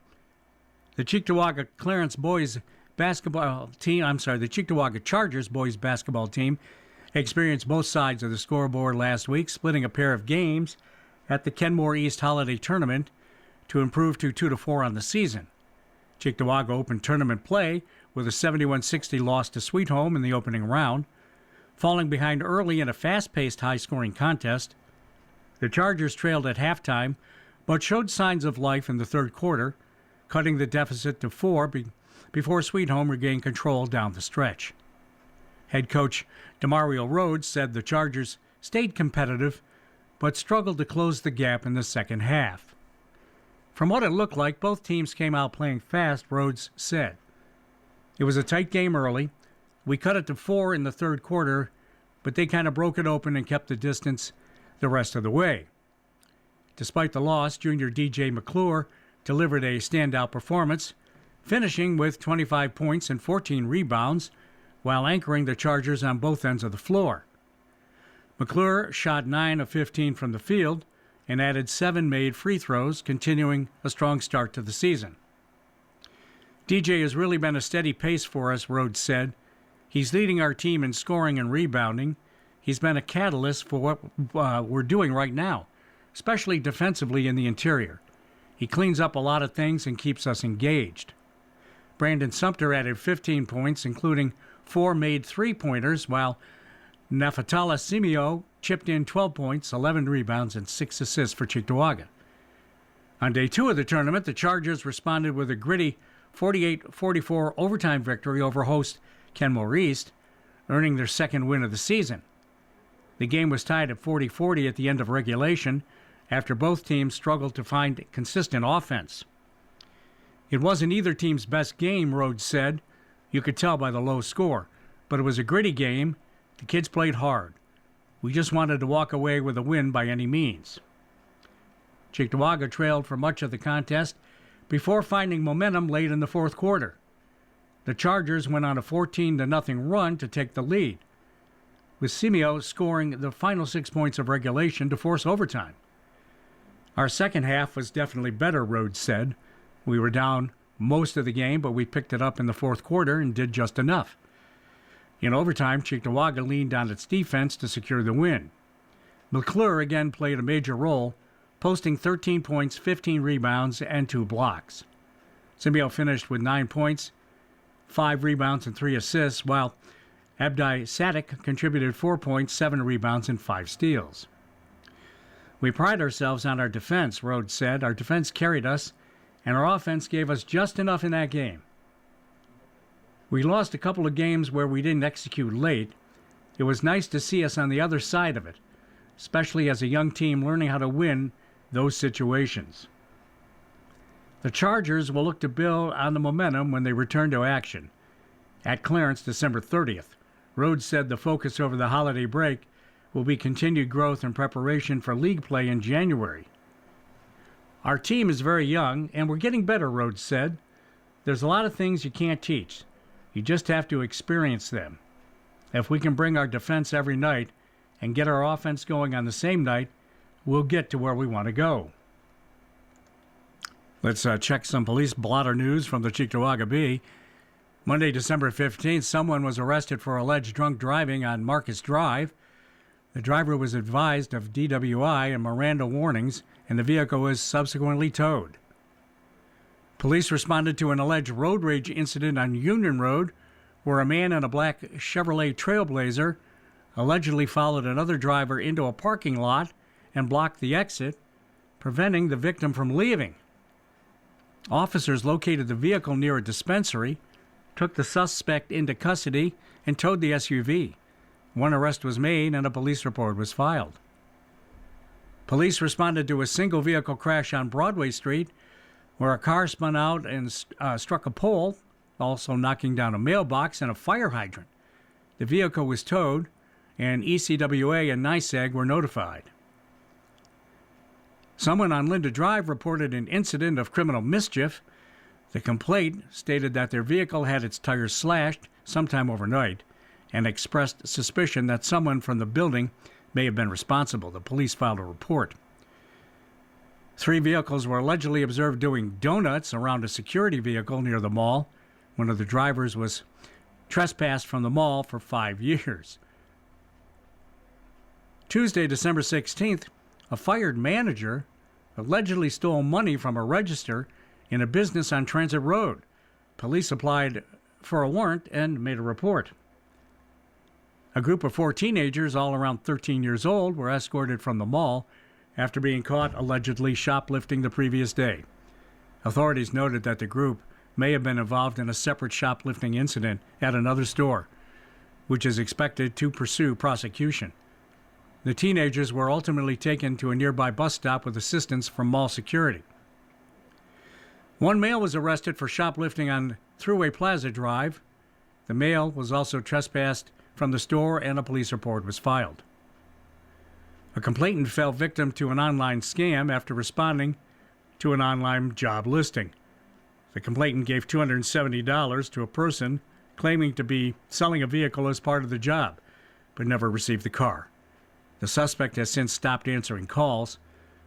The Cheektowaga Clarence boys basketball team, the Cheektowaga Chargers boys basketball team experienced both sides of the scoreboard last week, splitting a pair of games at the Kenmore East Holiday Tournament to improve to 2-4 on the season. Cheektowaga opened tournament play with a 71-60 loss to Sweet Home in the opening round. Falling behind early in a fast-paced, high-scoring contest, the Chargers trailed at halftime, but showed signs of life in the third quarter, cutting the deficit to 4 before Sweet Home regained control down the stretch. Head coach Demario Rhodes said the Chargers stayed competitive, but struggled to close the gap in the second half. From what it looked like, both teams came out playing fast, Rhodes said. It was a tight game early. We cut it to 4 in the third quarter, but they kind of broke it open and kept the distance the rest of the way. Despite the loss, junior DJ McClure delivered a standout performance, finishing with 25 points and 14 rebounds while anchoring the Chargers on both ends of the floor. McClure shot 9 of 15 from the field and added 7 made free throws, continuing a strong start to the season. DJ has really been a steady pace for us, Rhodes said. He's leading our team in scoring and rebounding. He's been a catalyst for what we're doing right now, especially defensively in the interior. He cleans up a lot of things and keeps us engaged. Brandon Sumter added 15 points, including 4 made three-pointers, while Nafatala Simeo chipped in 12 points, 11 rebounds, and 6 assists for Cheektowaga. On day 2 of the tournament, the Chargers responded with a gritty 48-44 overtime victory over host Kenmore East, earning their second win of the season. The game was tied at 40-40 at the end of regulation after both teams struggled to find consistent offense. It wasn't either team's best game, Rhodes said. You could tell by the low score, but it was a gritty game. The kids played hard. We just wanted to walk away with a win by any means. Cheektowaga trailed for much of the contest before finding momentum late in the fourth quarter. The Chargers went on a 14-0 run to take the lead, with Simeo scoring the final 6 points of regulation to force overtime. Our second half was definitely better, Rhodes said. We were down most of the game, but we picked it up in the fourth quarter and did just enough. In overtime, Cheektowaga leaned on its defense to secure the win. McClure again played a major role, posting 13 points, 15 rebounds, and 2 blocks. Simeo finished with 9 points, 5 rebounds, and 3 assists, while Abdi Sadik contributed 4 points, 7 rebounds, and 5 steals. We pride ourselves on our defense, Rhodes said. Our defense carried us, and our offense gave us just enough in that game. We lost a couple of games where we didn't execute late. It was nice to see us on the other side of it, especially as a young team learning how to win those situations. The Chargers will look to build on the momentum when they return to action. At Clarence, December 30th, Rhodes said the focus over the holiday break will be continued growth and preparation for league play in January. Our team is very young, and we're getting better, Rhodes said. There's a lot of things you can't teach. You just have to experience them. If we can bring our defense every night and get our offense going on the same night, we'll get to where we want to go. Let's check some police blotter news from the Cheektowaga Bee. Monday, December 15th, someone was arrested for alleged drunk driving on Marcus Drive. The driver was advised of DWI and Miranda warnings, and the vehicle was subsequently towed. Police responded to an alleged road rage incident on Union Road, where a man in a black Chevrolet Trailblazer allegedly followed another driver into a parking lot and blocked the exit, preventing the victim from leaving. Officers located the vehicle near a dispensary, took the suspect into custody, and towed the SUV. One arrest was made and a police report was filed. Police responded to a single vehicle crash on Broadway Street where a car spun out and struck a pole, also knocking down a mailbox and a fire hydrant. The vehicle was towed, and ECWA and NYSEG were notified. Someone on Linda Drive reported an incident of criminal mischief. The complaint stated that their vehicle had its tires slashed sometime overnight and expressed suspicion that someone from the building may have been responsible. The police filed a report. 3 vehicles were allegedly observed doing donuts around a security vehicle near the mall. One of the drivers was trespassed from the mall for 5 years. Tuesday, December 16th, a fired manager allegedly stole money from a register in a business on Transit Road. Police applied for a warrant and made a report. A group of 4 teenagers, all around 13 years old, were escorted from the mall after being caught allegedly shoplifting the previous day. Authorities noted that the group may have been involved in a separate shoplifting incident at another store, which is expected to pursue prosecution. The teenagers were ultimately taken to a nearby bus stop with assistance from mall security. One male was arrested for shoplifting on Thruway Plaza Drive. The male was also trespassed from the store and a police report was filed. A complainant fell victim to an online scam after responding to an online job listing. The complainant gave $270 to a person claiming to be selling a vehicle as part of the job, but never received the car. The suspect has since stopped answering calls.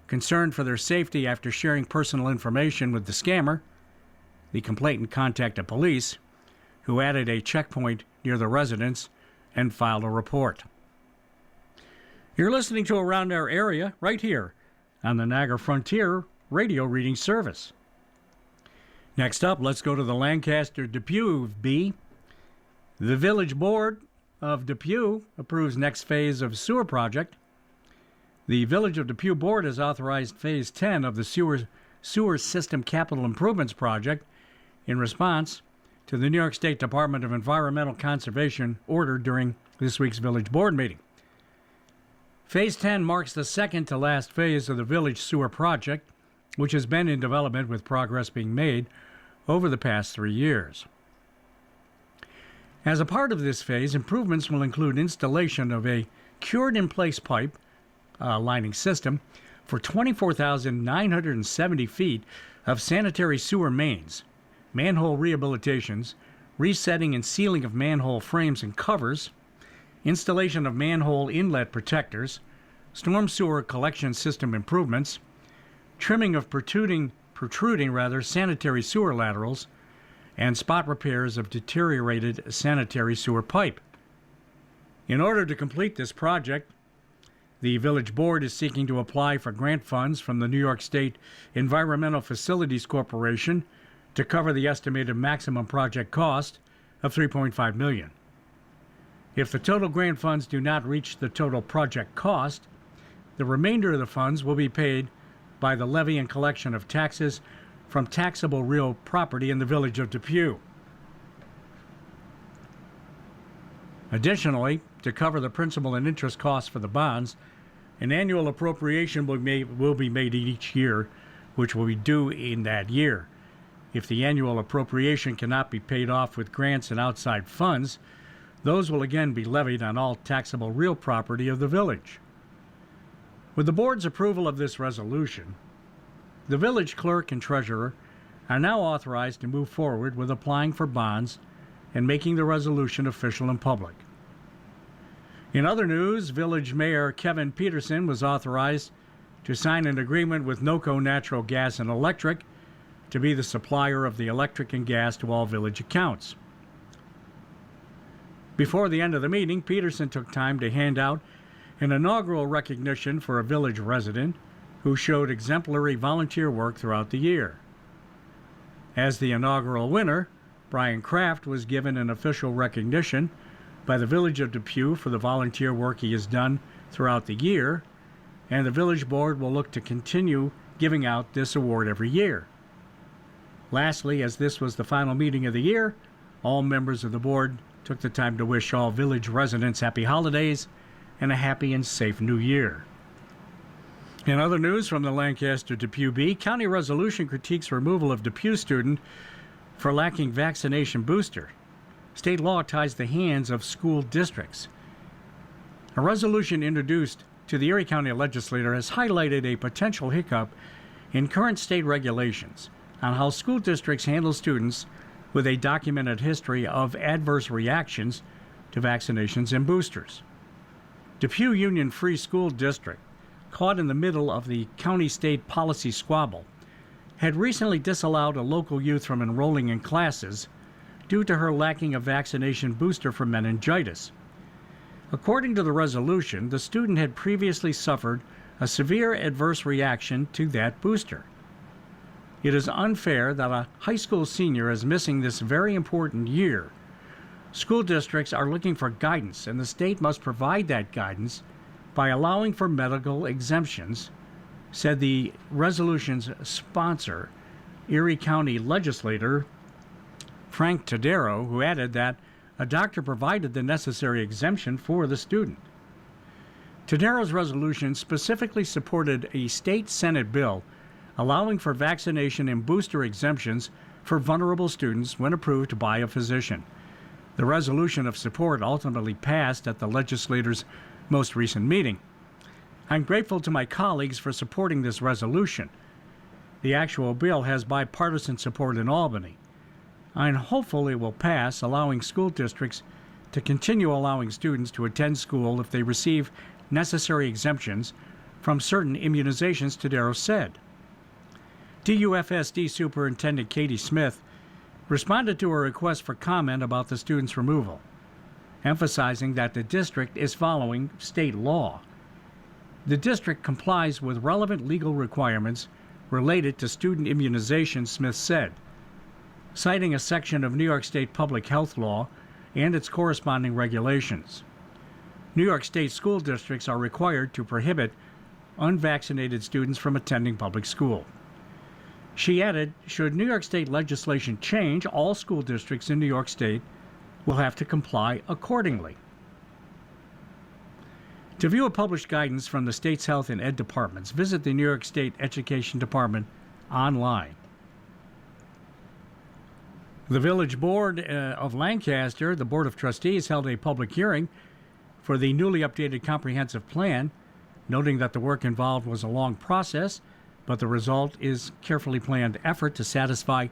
Concerned for their safety after sharing personal information with the scammer, the complainant contacted police, who added a checkpoint near the residence and filed a report. You're listening to Around Our Area right here on the Niagara Frontier Radio Reading Service. Next up, let's go to the Lancaster Depew Bee. The Village Board of Depew approves next phase of sewer project. The Village of Depew Board has authorized Phase 10 of the sewer system capital improvements project in response to the New York State Department of Environmental Conservation order during this week's Village Board meeting. Phase 10 marks the second to last phase of the village sewer project, which has been in development with progress being made over the past 3 years. As a part of this phase, improvements will include installation of a cured-in-place pipe lining system for 24,970 feet of sanitary sewer mains, manhole rehabilitations, resetting and sealing of manhole frames and covers, installation of manhole inlet protectors, storm sewer collection system improvements, trimming of protruding sanitary sewer laterals, and spot repairs of deteriorated sanitary sewer pipe. In order to complete this project, the Village Board is seeking to apply for grant funds from the New York State Environmental Facilities Corporation to cover the estimated maximum project cost of $3.5 million. If the total grant funds do not reach the total project cost, the remainder of the funds will be paid by the levy and collection of taxes from taxable real property in the Village of Depew. Additionally, to cover the principal and interest costs for the bonds, an annual appropriation will be made each year, which will be due in that year. If the annual appropriation cannot be paid off with grants and outside funds, those will again be levied on all taxable real property of the village. With the board's approval of this resolution, the village clerk and treasurer are now authorized to move forward with applying for bonds and making the resolution official and public. In other news, Village Mayor Kevin Peterson was authorized to sign an agreement with NOCO Natural Gas and Electric to be the supplier of the electric and gas to all village accounts. Before the end of the meeting, Peterson took time to hand out an inaugural recognition for a village resident who showed exemplary volunteer work throughout the year. As the inaugural winner, Brian Kraft was given an official recognition by the Village of Depew for the volunteer work he has done throughout the year, and the Village Board will look to continue giving out this award every year. Lastly, as this was the final meeting of the year, all members of the board took the time to wish all village residents happy holidays and a happy and safe new year. In other news from the Lancaster Depew Bee, county resolution critiques removal of Depew student for lacking vaccination booster. State law ties the hands of school districts. A resolution introduced to the Erie County legislature has highlighted a potential hiccup in current state regulations on how school districts handle students with a documented history of adverse reactions to vaccinations and boosters. Depew Union Free School District, caught in the middle of the county-state policy squabble, had recently disallowed a local youth from enrolling in classes due to her lacking a vaccination booster for meningitis. According to the resolution, the student had previously suffered a severe adverse reaction to that booster. It is unfair that a high school senior is missing this very important year. School districts are looking for guidance, and the state must provide that guidance by allowing for medical exemptions, said the resolution's sponsor, Erie County legislator Frank Tadero, who added that a doctor provided the necessary exemption for the student. Tadero's resolution specifically supported a state Senate bill allowing for vaccination and booster exemptions for vulnerable students when approved by a physician. The resolution of support ultimately passed at the legislature's most recent meeting. I'm grateful to my colleagues for supporting this resolution. The actual bill has bipartisan support in Albany. I'm hopeful it will pass, allowing school districts to continue allowing students to attend school if they receive necessary exemptions from certain immunizations, Tadero said. DUFSD Superintendent Katie Smith responded to a request for comment about the student's removal, emphasizing that the district is following state law. The district complies with relevant legal requirements related to student immunization, Smith said, citing a section of New York State public health law and its corresponding regulations. New York State school districts are required to prohibit unvaccinated students from attending public school. She added, should New York State legislation change, all school districts in New York State will have to comply accordingly. To view a published guidance from the state's health and ed departments, visit the New York State Education Department online. The Village Board of Lancaster, the Board of Trustees, held a public hearing for the newly updated comprehensive plan, noting that the work involved was a long process, but the result is carefully planned effort to satisfy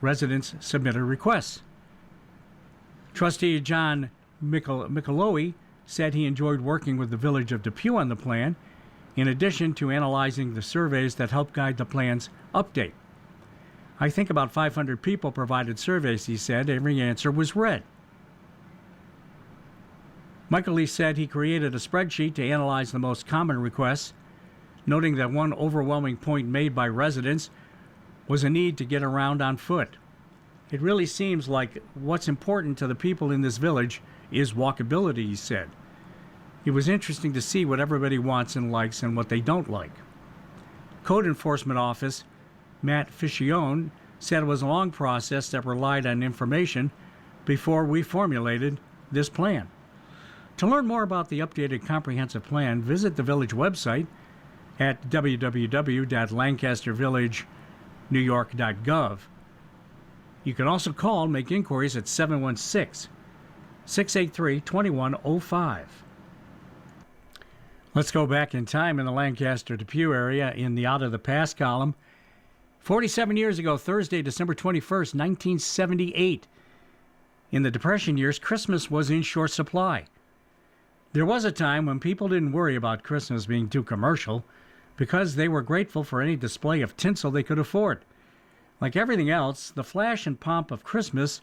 residents' submitted requests. Trustee John Michelowicz said he enjoyed working with the Village of Depew on the plan, in addition to analyzing the surveys that helped guide the plan's update. I think about 500 people provided surveys, he said. Every answer was read. Michelowicz said he created a spreadsheet to analyze the most common requests, noting that one overwhelming point made by residents was a need to get around on foot. It really seems like what's important to the people in this village is walkability, he said. It was interesting to see what everybody wants and likes and what they don't like. Code Enforcement Office Matt Ficcione said it was a long process that relied on information before we formulated this plan. To learn more about the updated comprehensive plan, visit the village website at www.lancastervillagenewyork.gov. You can also call and make inquiries at 716-683-2105. Let's go back in time in the Lancaster Depew area in the Out of the Past column. 47 years ago, Thursday, December 21st, 1978. In the Depression years, Christmas was in short supply. There was a time when people didn't worry about Christmas being too commercial because they were grateful for any display of tinsel they could afford. Like everything else, the flash and pomp of Christmas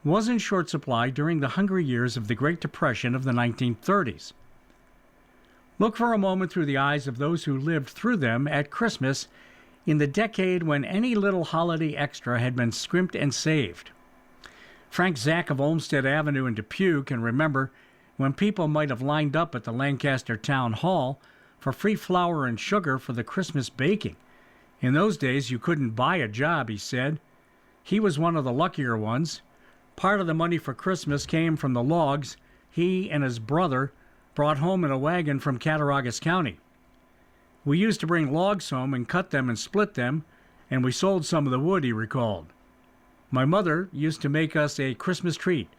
was in short supply during the hungry years of the Great Depression of the 1930s. Look for a moment through the eyes of those who lived through them at Christmas in the decade when any little holiday extra had been scrimped and saved. Frank Zack of Olmsted Avenue in Depew can remember when people might have lined up at the Lancaster Town Hall for free flour and sugar for the Christmas baking. In those days, you couldn't buy a job, he said. He was one of the luckier ones. Part of the money for Christmas came from the logs he and his brother brought home in a wagon from Cattaraugus County. We used to bring logs home and cut them and split them, and we sold some of the wood, he recalled. My mother used to make us a Christmas treat.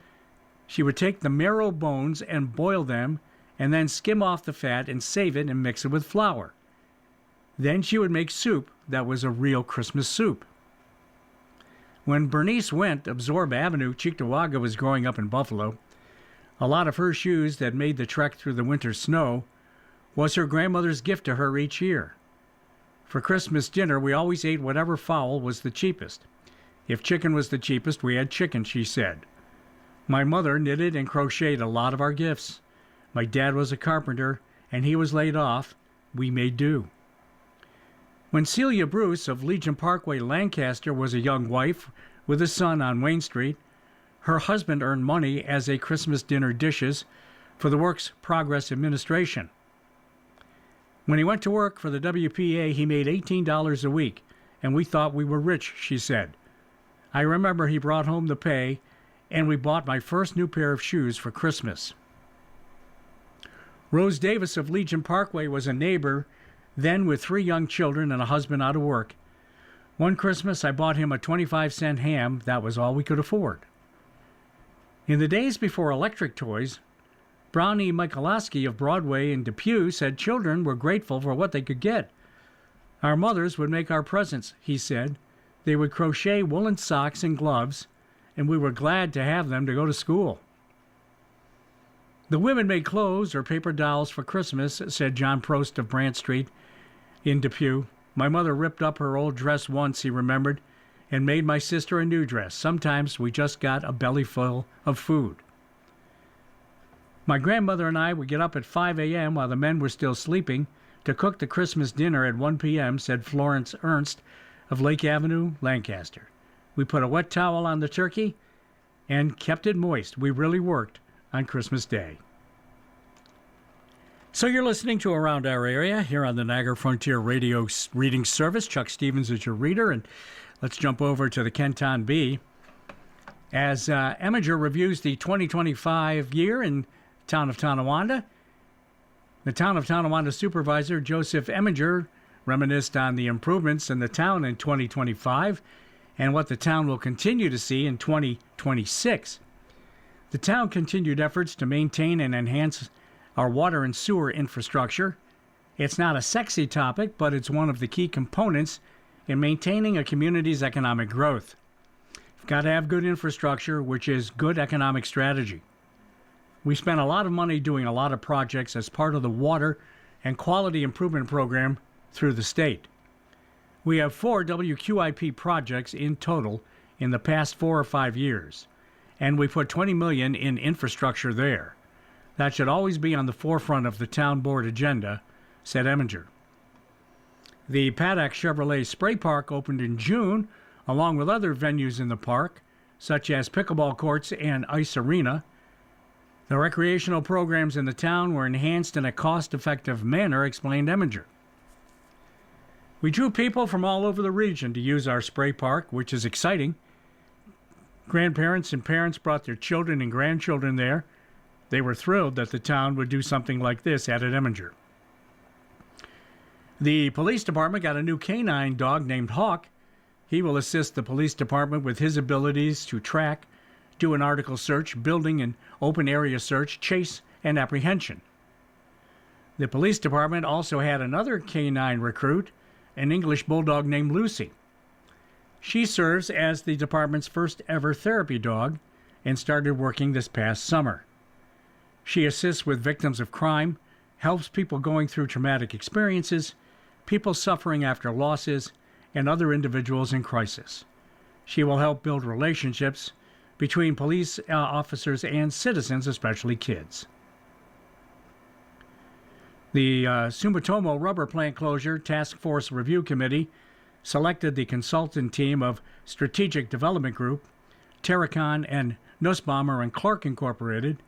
She would take the marrow bones and boil them, and then skim off the fat and save it and mix it with flour. Then she would make soup that was a real Christmas soup. When Bernice Went of Zorba Avenue, Cheektowaga, was growing up in Buffalo, a lot of her shoes that made the trek through the winter snow was her grandmother's gift to her each year. For Christmas dinner, we always ate whatever fowl was the cheapest. If chicken was the cheapest, we had chicken, she said. My mother knitted and crocheted a lot of our gifts. My dad was a carpenter, and he was laid off. We made do. When Celia Bruce of Legion Parkway, Lancaster, was a young wife with a son on Wayne Street, her husband earned money as a Christmas dinner dishes for the Works Progress Administration. When he went to work for the WPA, he made $18 a week, and we thought we were rich, she said. I remember he brought home the pay, and we bought my first new pair of shoes for Christmas. Rose Davis of Legion Parkway was a neighbor then with 3 young children and a husband out of work. One Christmas, I bought him a 25-cent ham. That was all we could afford. In the days before electric toys, Brownie Michalowski of Broadway in Depew said children were grateful for what they could get. Our mothers would make our presents, he said. They would crochet woolen socks and gloves, and we were glad to have them to go to school. The women made clothes or paper dolls for Christmas, said John Prost of Brant Street in Depew. My mother ripped up her old dress once, he remembered, and made my sister a new dress. Sometimes we just got a belly full of food. My grandmother and I would get up at 5 a.m. while the men were still sleeping to cook the Christmas dinner at 1 p.m., said Florence Ernst of Lake Avenue, Lancaster. We put a wet towel on the turkey and kept it moist. We really worked on Christmas Day. So you're listening to Around Our Area here on the Niagara Frontier Radio Reading Service. Chuck Stevens is your reader, and let's jump over to the Kenton Bee. As Eminger reviews the 2025 year in town of Tonawanda, the town of Tonawanda supervisor Joseph Eminger reminisced on the improvements in the town in 2025 and what the town will continue to see in 2026. The town continued efforts to maintain and enhance our water and sewer infrastructure. It's not a sexy topic, but it's one of the key components in maintaining a community's economic growth. You've got to have good infrastructure, which is good economic strategy. We spent a lot of money doing a lot of projects as part of the water and quality improvement program through the state. We have 4 WQIP projects in total in the past 4 or 5 years, and we put $20 million in infrastructure there. That should always be on the forefront of the town board agenda, said Eminger. The Paddock Chevrolet Spray Park opened in June, along with other venues in the park, such as pickleball courts and ice arena. The recreational programs in the town were enhanced in a cost-effective manner, explained Eminger. We drew people from all over the region to use our spray park, which is exciting. Grandparents and parents brought their children and grandchildren there. They were thrilled that the town would do something like this, added Eminger. The police department got a new canine dog named Hawk. He will assist the police department with his abilities to track, do an article search, building and open area search, chase, and apprehension. The police department also had another canine recruit, an English bulldog named Lucy. She serves as the department's first ever therapy dog and started working this past summer. She assists with victims of crime, helps people going through traumatic experiences, people suffering after losses, and other individuals in crisis. She will help build relationships between police officers and citizens, especially kids. The Sumitomo Rubber Plant Closure Task Force Review Committee selected the consultant team of Strategic Development Group, Terracon, and Nussbaumer and Clark Incorporated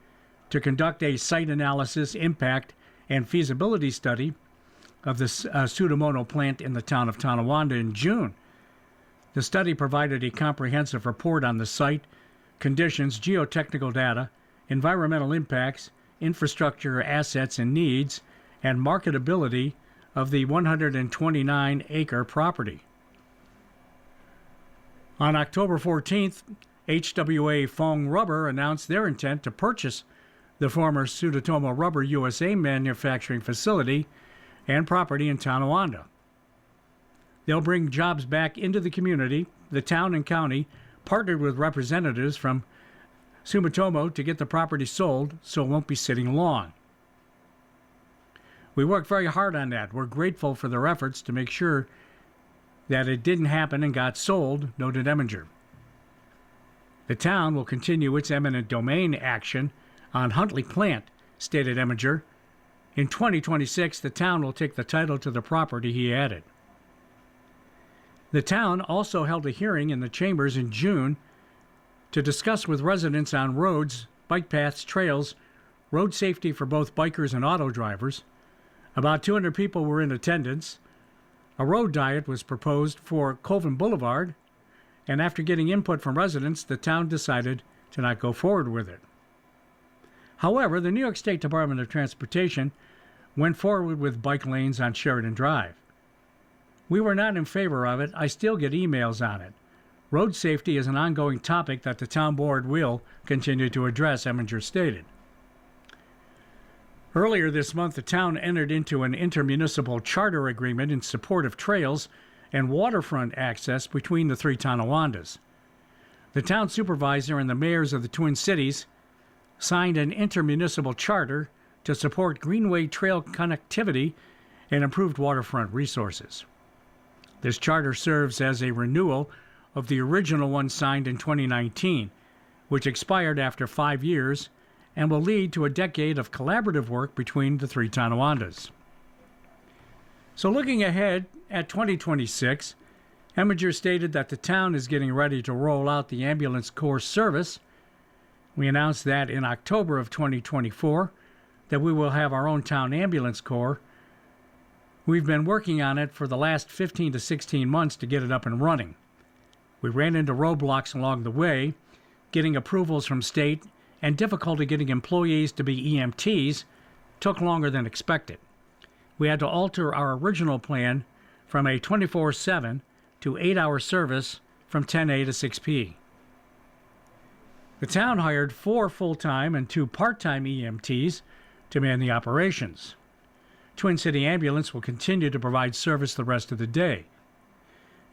to conduct a site analysis, impact, and feasibility study of the Sudimono plant in the town of Tonawanda in June. The study provided a comprehensive report on the site, conditions, geotechnical data, environmental impacts, infrastructure assets and needs, and marketability of the 129-acre property. On October 14th, HWA Fong Rubber announced their intent to purchase the former Sumitomo Rubber USA manufacturing facility and property in Tonawanda. They'll bring jobs back into the community. The town and county partnered with representatives from Sumitomo to get the property sold, so it won't be sitting long. We worked very hard on that. We're grateful for their efforts to make sure that it didn't happen and got sold, noted Eminger. The town will continue its eminent domain action on Huntley Plant, stated Eminger. In 2026, the town will take the title to the property, he added. The town also held a hearing in the chambers in June to discuss with residents on roads, bike paths, trails, road safety for both bikers and auto drivers. About 200 people were in attendance. A road diet was proposed for Colvin Boulevard, and after getting input from residents, the town decided to not go forward with it. However, the New York State Department of Transportation went forward with bike lanes on Sheridan Drive. We were not in favor of it. I still get emails on it. Road safety is an ongoing topic that the town board will continue to address, Eminger stated. Earlier this month, the town entered into an intermunicipal charter agreement in support of trails and waterfront access between the three Tonawandas. The town supervisor and the mayors of the Twin Cities signed an intermunicipal charter to support greenway trail connectivity and improved waterfront resources. This charter serves as a renewal of the original one signed in 2019, which expired after 5 years and will lead to a decade of collaborative work between the three Tonawandas. So looking ahead at 2026, Eminger stated that the town is getting ready to roll out the ambulance corps service. We announced that in October of 2024 that we will have our own town ambulance corps. We've been working on it for the last 15 to 16 months to get it up and running. We ran into roadblocks along the way, getting approvals from state, and difficulty getting employees to be EMTs took longer than expected. We had to alter our original plan from a 24/7 to 8-hour service from 10A to 6P. The town hired 4 full-time and 2 part-time EMTs to man the operations. Twin City Ambulance will continue to provide service the rest of the day.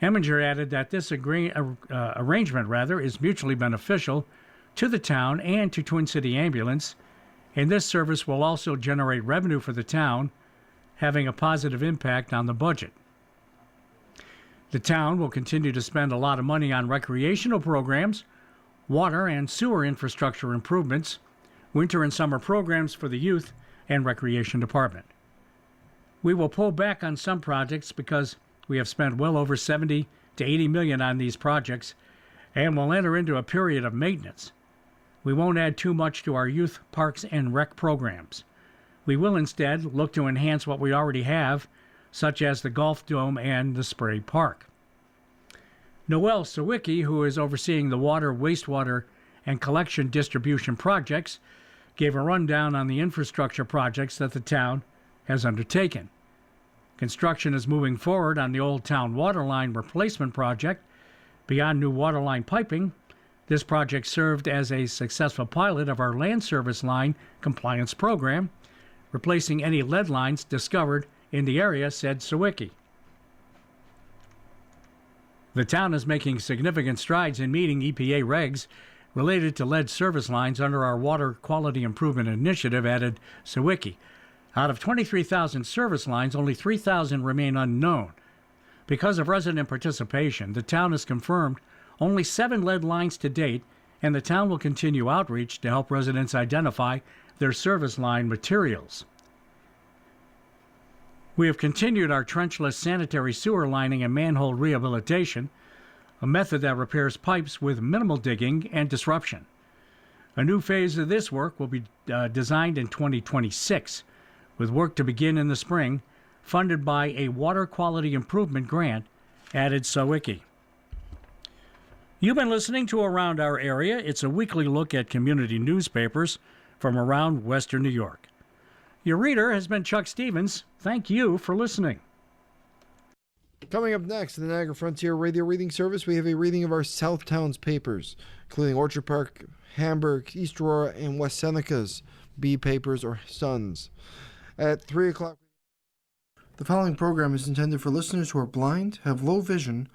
Eminger added that this arrangement is mutually beneficial to the town and to Twin City Ambulance, and this service will also generate revenue for the town, having a positive impact on the budget. The town will continue to spend a lot of money on recreational programs, water and sewer infrastructure improvements, winter and summer programs for the youth and recreation department. We will pull back on some projects because we have spent well over $70 to $80 million on these projects and will enter into a period of maintenance. We won't add too much to our youth parks and rec programs. We will instead look to enhance what we already have, such as the Golf Dome and the Spray Park. Noel Sawicki, who is overseeing the water, wastewater, and collection distribution projects, gave a rundown on the infrastructure projects that the town has undertaken. Construction is moving forward on the Old Town Waterline Replacement Project. Beyond new waterline piping, this project served as a successful pilot of our land service line compliance program, replacing any lead lines discovered in the area, said Sawicki. The town is making significant strides in meeting EPA regs related to lead service lines under our Water Quality Improvement Initiative, added Sawicki. Out of 23,000 service lines, only 3,000 remain unknown. Because of resident participation, the town has confirmed only 7 lead lines to date, and the town will continue outreach to help residents identify their service line materials. We have continued our trenchless sanitary sewer lining and manhole rehabilitation, a method that repairs pipes with minimal digging and disruption. A new phase of this work will be designed in 2026, with work to begin in the spring, funded by a Water Quality Improvement Grant, added Sawicki. You've been listening to Around Our Area. It's a weekly look at community newspapers from around Western New York. Your reader has been Chuck Stevens. Thank you for listening. Coming up next in the Niagara Frontier Radio Reading Service, we have a reading of our Southtowns papers, including Orchard Park, Hamburg, East Aurora, and West Seneca's B papers or Sons. At 3 o'clock. The following program is intended for listeners who are blind, have low vision,